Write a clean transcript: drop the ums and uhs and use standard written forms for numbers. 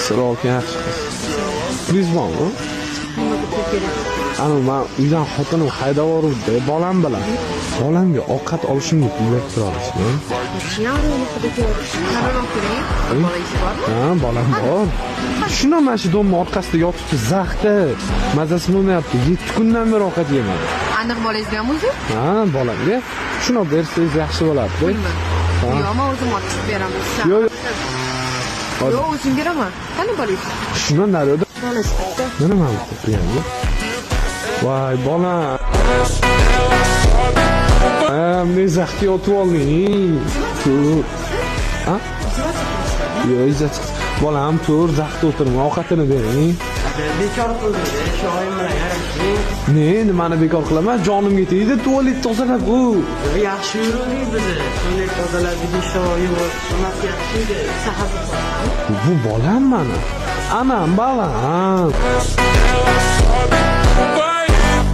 Sirok yaxshi. Pulingiz bormi? Ana men uydan xotinim haydab yubordi, bolam bilan. Bolamga ovqat olishimga pul berib turasizmi? Ha, bolam bor. Shuna mana shu domni orqasida yotibdi, zaxda. Mazasi bo'lmayapti. 7 kundan beri ovqat yemadi. Aniq bolangiz bilan o'zi? Ha, bolamga. Shuni bersangiz yaxshi bo'lardi. Yo'q, men o'zim olib beraman. Yo'q. Yo'q, o'zim beraman. Qani bolangiz? Shundan naryoqda. Bolasi bitta. Nima ma'lum qilganmi? Voy, bolam. Men zaxga o'tib olding. Ha? Yo'q, izzat. Bolam, tur, zaxda o'tirma, ovqatini bering. Bekor qildi, shu oyim bilan yarashing. Nimani bekor qilaman? Jonimga tegdi, tualet tozalab bu. Yaxshi yuruvdik biz. Tualet tozaladik, shoyi bor, sunnat yaxshi edi. Sahar. Bu bolam mana. Anam, bolam.